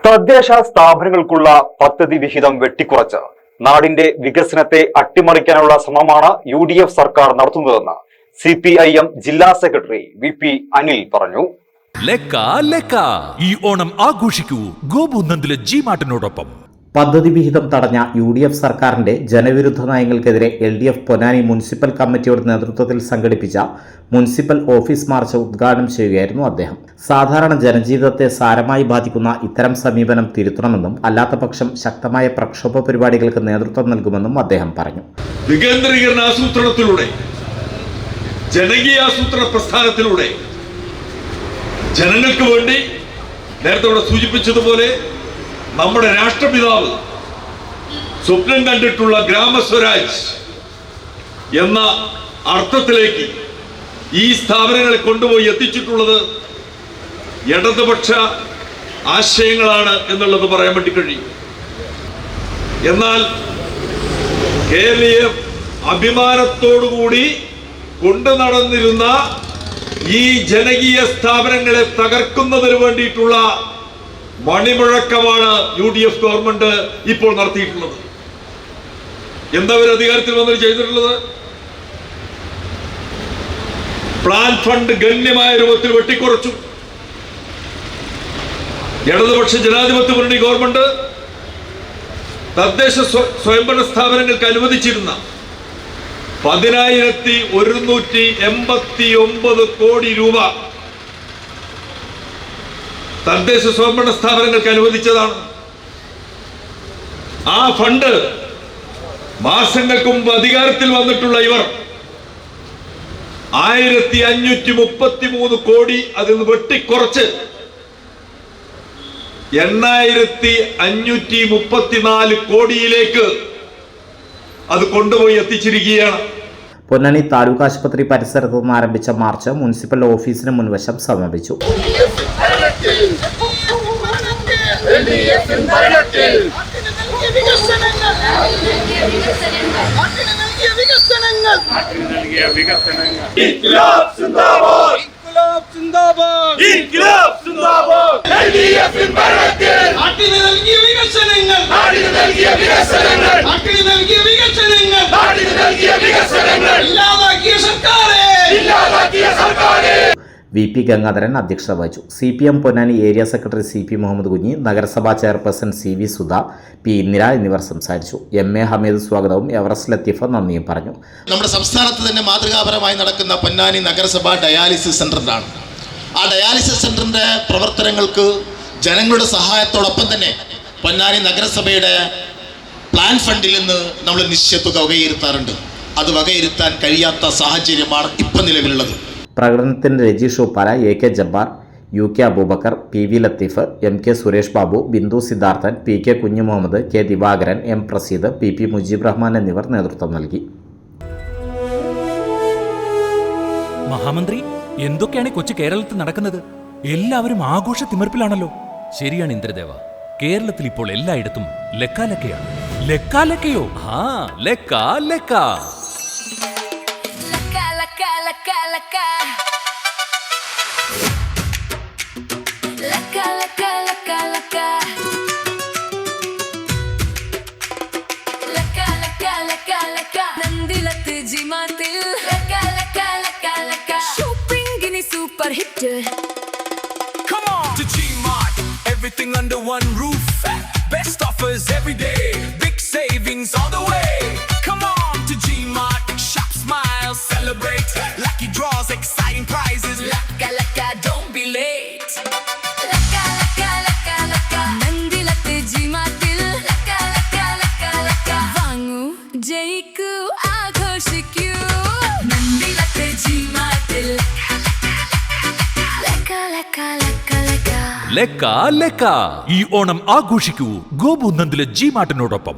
തദ്ദേശ സ്ഥാപനങ്ങൾക്കുള്ള പദ്ധതി വിഹിതം വെട്ടിക്കുറച്ച് നാടിന്റെ വികസനത്തെ അട്ടിമറിക്കാനുള്ള ശ്രമമാണ് UDF സർക്കാർ നടത്തുന്നതെന്ന് CPIM ജില്ലാ സെക്രട്ടറി VP അനിൽ പറഞ്ഞു. ഈ ഓണം ആഘോഷിക്കൂ ഗോപുനന്ദിലെ G-മാർട്ടിനോടൊപ്പം. പദ്ധതി വിഹിതം തടഞ്ഞ UDF സർക്കാരിന്റെ ജനവിരുദ്ധ നയങ്ങൾക്കെതിരെ LDF പൊന്നാനി മുനിസിപ്പൽ കമ്മിറ്റിയുടെ നേതൃത്വത്തിൽ സംഘടിപ്പിച്ച മുനിസിപ്പൽ ഓഫീസ് മാർച്ച് ഉദ്ഘാടനം ചെയ്യുകയായിരുന്നു അദ്ദേഹം. സാധാരണ ജനജീവിതത്തെ സാരമായി ബാധിക്കുന്ന ഇത്തരം സമീപനം തിരുത്തണമെന്നും അല്ലാത്തപക്ഷം ശക്തമായ പ്രക്ഷോഭ പരിപാടികൾക്ക് നേതൃത്വം നൽകുമെന്നും അദ്ദേഹം പറഞ്ഞു. വികേന്ദ്രീകരണ ആസൂത്രണത്തിലൂടെ, ജനകീയ ആസൂത്രണ പ്രസ്ഥാനത്തിലൂടെ ജനങ്ങൾക്ക് വേണ്ടി നേരത്തെ ഇവിടെ സൂചിപ്പിച്ചതുപോലെ നമ്മുടെ രാഷ്ട്രപിതാവ് സ്വപ്നം കണ്ടിട്ടുള്ള ഗ്രാമസ്വരാജ് എന്ന അർത്ഥത്തിലേക്ക് ഈ സ്ഥാപനങ്ങളെ കൊണ്ടുപോയി എത്തിച്ചിട്ടുള്ളത് ഇടതുപക്ഷ ആശയങ്ങളാണ് എന്നുള്ളത് പറയാൻ വേണ്ടി കഴിയും. എന്നാൽ കേരളീയ അഭിമാനത്തോടുകൂടി കൊണ്ടു നടന്നിരുന്ന ഈ ജനകീയ സ്ഥാപനങ്ങളെ തകർക്കുന്നതിന് വേണ്ടിയിട്ടുള്ള മണിമുഴക്കമാണ് UDF ഗവൺമെന്റ് ഇപ്പോൾ നടത്തിയിട്ടുള്ളത്. എന്താ ഒരു അധികാരത്തിൽ വന്നിട്ട് ചെയ്തിട്ടുള്ളത്? പ്ലാൻ ഫണ്ട് ഗണ്യമായ രൂപത്തിൽ വെട്ടിക്കുറച്ചു. ഇടതുപക്ഷ ജനാധിപത്യ മുന്നണി ഗവൺമെന്റ് തദ്ദേശ സ്വയംഭരണ സ്ഥാപനങ്ങൾക്ക് അനുവദിച്ചിരുന്ന 10,189 കോടി രൂപ തദ്ദേശ സ്വയംഭരണ സ്ഥാപനങ്ങൾക്ക് അനുവദിച്ചതാണ്. ആ ഫണ്ട് മാസങ്ങൾക്ക് മുമ്പ് അധികാരത്തിൽ വന്നിട്ടുള്ള ഇവർ 1,533 കോടി അതിൽ നിന്ന് വെട്ടിക്കുറച്ച് 8,534 കോടിയിലേക്ക് അത് കൊണ്ടുപോയി എത്തിച്ചിരിക്കുകയാണ്. പൊന്നാനി താലൂക്ക് ആശുപത്രി പരിസരത്തു നിന്ന് ആരംഭിച്ച മാർച്ച് മുനിസിപ്പൽ ഓഫീസിന് മുൻവശം സമാപിച്ചു. VP ഗംഗാധരൻ അധ്യക്ഷത വഹിച്ചു. CPM Ponnani area secretary CP Muhammad Kunhi, നഗരസഭാ chairperson CV Sudha, P Indira എന്നിവർ സംസാരിച്ചു. MA ഹമീദ് സ്വാഗതവും എവറസ്റ്റ് ലത്തീഫ നന്ദിയും പറഞ്ഞു. നമ്മുടെ സംസ്ഥാനത്ത് തന്നെ മാതൃകാപരമായി നടക്കുന്ന പൊന്നാനി നഗരസഭ ഡയാലിസിസ് സെന്ററിലാണ്. ആ ഡയാലിസിസ് സെന്ററിന്റെ പ്രവർത്തനങ്ങൾക്ക് ജനങ്ങളുടെ സഹായത്തോടൊപ്പം തന്നെ പൊന്നാനി നഗരസഭയുടെ പ്ലാൻ ഫണ്ടിൽ നിന്ന് നമ്മൾ നിശ്ചിത തുക വകയിരുത്താറുണ്ട്. അത് വകയിരുത്താൻ കഴിയാത്ത സാഹചര്യമാണ് ഇപ്പം നിലവിലുള്ളത്. പ്രകടനത്തിന് Rajeesh Uppala, AK Jabbar, UK Abubakar, PV Latheef, MK Suresh Babu, Bindu Siddharthan, PK കുഞ്ഞു Muhammad, K Divakaran, M Prasidh, PP Mujeeb Rahman എന്നിവർ നേതൃത്വം നൽകി. മഹാമന്ത്രി, എന്തൊക്കെയാണ് കൊച്ചു കേരളത്തിൽ നടക്കുന്നത്? എല്ലാവരും ആഘോഷ തിമിർപ്പിലാണല്ലോ. ശരിയാണ് ഇന്ദ്രദേവ, കേരളത്തിൽ ഇപ്പോൾ എല്ലായിടത്തും ലക്കാലക്കയാണ്. ലക്കാലക്കയോ? ആ ലക്ക. നന്ദിലത്ത് G-മാർട്ടിൽ ഷോപ്പിംഗിന് super hit. Come on to G-Mart, everything under one roof. Best offers every day, big savings all the way. Come on to G-Mart, shop, smile, celebrate. Lucky draws, exciting prizes. Laka, don't be late. Laka. നന്ദിലത്ത് G-മാർട്ടിൽ വാങ്ങൂ, ജയിക്കൂ, ആഘോഷിക്കൂ. നന്ദിലത്ത് G-മാർട്ടിൽ ലക്ക. ഈ ഓണം ആഘോഷിക്കൂ ഗോപുനന്ദിലെ G-മാർട്ടിനോടൊപ്പം.